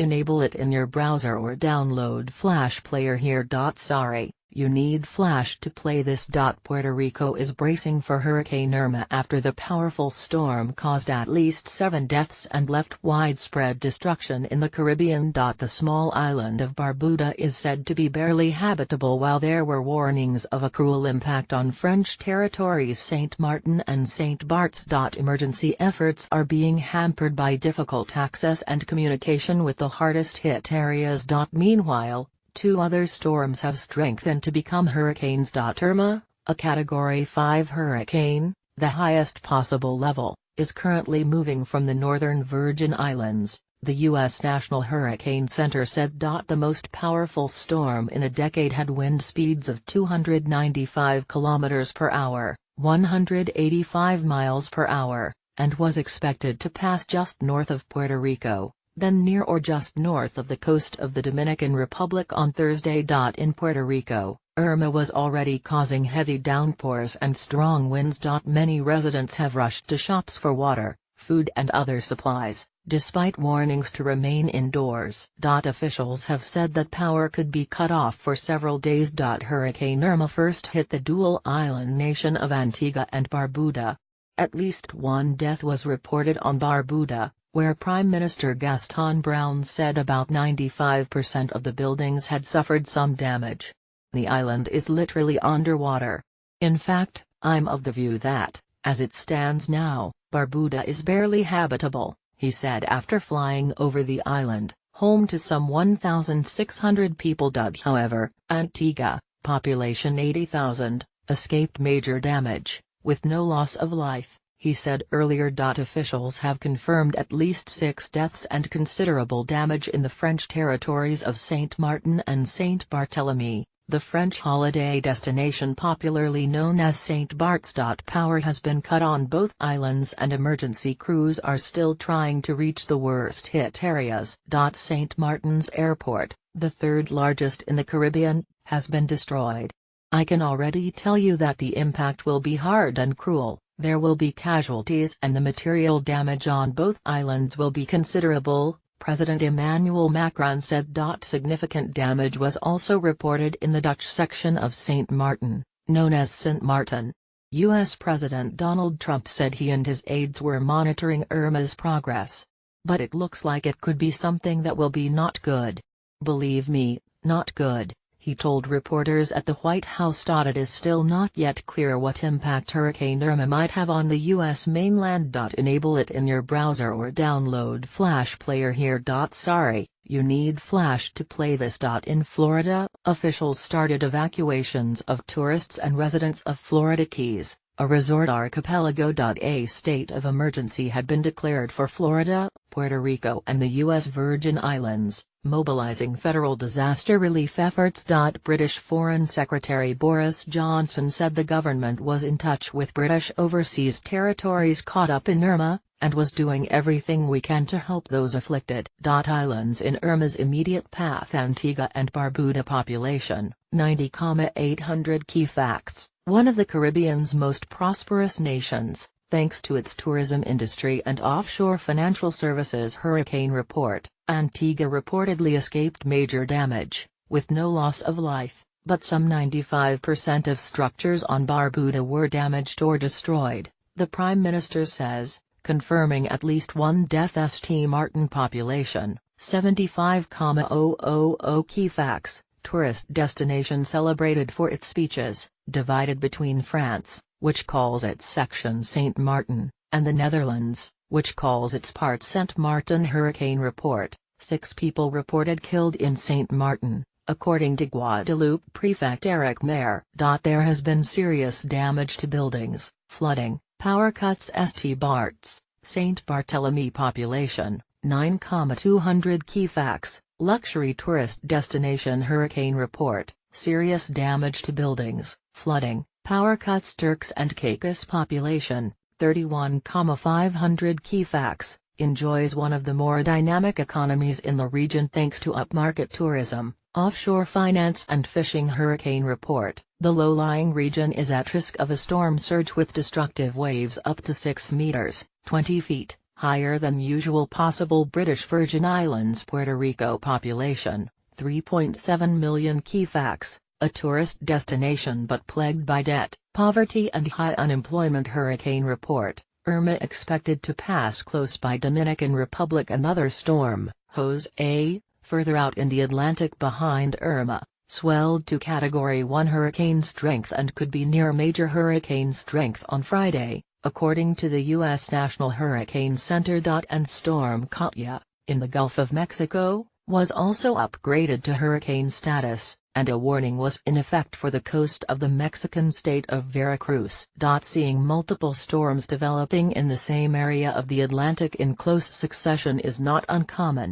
Enable it in your browser or download Flash Player here. Sorry, you need Flash to play this. Puerto Rico is bracing for Hurricane Irma after the powerful storm caused at least 7 deaths and left widespread destruction in the Caribbean. The small island of Barbuda is said to be barely habitable, while there were warnings of a cruel impact on French territories Sint-Maarten and Sint-Barts. Emergency efforts are being hampered by difficult access and communication with the hardest hit areas. Meanwhile, 2 other storms have strengthened to become hurricanes. Irma, a Category 5 hurricane, the highest possible level, is currently moving from the northern Virgin Islands, the U.S. National Hurricane Center said. The most powerful storm in a decade had wind speeds of 295 km per hour, 185 miles per hour, and was expected to pass just north of Puerto Rico, then near or just north of the coast of the Dominican Republic on Thursday. In Puerto Rico, Irma was already causing heavy downpours and strong winds. Many residents have rushed to shops for water, food and other supplies, despite warnings to remain indoors. Officials have said that power could be cut off for several days. Hurricane Irma first hit the dual-island nation of Antigua and Barbuda. At least 1 death was reported on Barbuda, where Prime Minister Gaston Brown said about 95% of the buildings had suffered some damage. The island is literally underwater. In fact, I'm of the view that, as it stands now, Barbuda is barely habitable, he said after flying over the island, home to some 1,600 people. However, Antigua, population 80,000, escaped major damage, with no loss of life, he said earlier. Officials have confirmed at least 6 deaths and considerable damage in the French territories of Sint-Maarten and Saint-Barthélemy, the French holiday destination popularly known as Saint-Barts. Power has been cut on both islands and emergency crews are still trying to reach the worst-hit areas. Saint-Maarten's airport, the 3rd largest in the Caribbean, has been destroyed. I can already tell you that the impact will be hard and cruel. There will be casualties and the material damage on both islands will be considerable, President Emmanuel Macron said. Significant damage was also reported in the Dutch section of Sint-Maarten, known as Sint-Maarten. U.S. President Donald Trump said he and his aides were monitoring Irma's progress. But it looks like it could be something that will be not good. Believe me, not good, he told reporters at the White House. It is still not yet clear what impact Hurricane Irma might have on the U.S. mainland. Enable it in your browser or download Flash Player here. Sorry, you need Flash to play this. In Florida, officials started evacuations of tourists and residents of Florida Keys, a resort archipelago. A state of emergency had been declared for Florida, Puerto Rico and the U.S. Virgin Islands, mobilizing federal disaster relief efforts. British Foreign Secretary Boris Johnson said the government was in touch with British overseas territories caught up in Irma, and was doing everything we can to help those afflicted. Islands in Irma's immediate path: Antigua and Barbuda, population 90,800. Key facts: one of the Caribbean's most prosperous nations, thanks to its tourism industry and offshore financial services. Hurricane report: Antigua reportedly escaped major damage, with no loss of life, but some 95% of structures on Barbuda were damaged or destroyed, the Prime Minister says, confirming at least 1 death. Sint-Maarten population, 75,000. Key facts: tourist destination celebrated for its beaches, divided between France, which calls its section Sint-Maarten, and the Netherlands, which calls its part Sint-Maarten. Hurricane report: 6 people reported killed in Sint-Maarten, according to Guadeloupe Prefect Eric Mayer. There has been serious damage to buildings, flooding, power cuts. St-Barts, Saint-Barthélemy population, 9,200. Key facts: luxury tourist destination. Hurricane report: serious damage to buildings, flooding, power cuts. Turks and Caicos population, 31,500. Key facts: enjoys one of the more dynamic economies in the region thanks to upmarket tourism, offshore finance and fishing. Hurricane report: the low-lying region is at risk of a storm surge with destructive waves up to 6 meters, 20 feet, higher than usual. Possible British Virgin Islands Puerto Rico population, 3.7 million. Key facts: a tourist destination but plagued by debt, poverty and high unemployment. Hurricane report: Irma expected to pass close by Dominican Republic. Another storm, Jose, further out in the Atlantic behind Irma, swelled to Category 1 hurricane strength and could be near major hurricane strength on Friday, according to the U.S. National Hurricane Center. And storm Katia, in the Gulf of Mexico, was also upgraded to hurricane status, and a warning was in effect for the coast of the Mexican state of Veracruz. Seeing multiple storms developing in the same area of the Atlantic in close succession is not uncommon,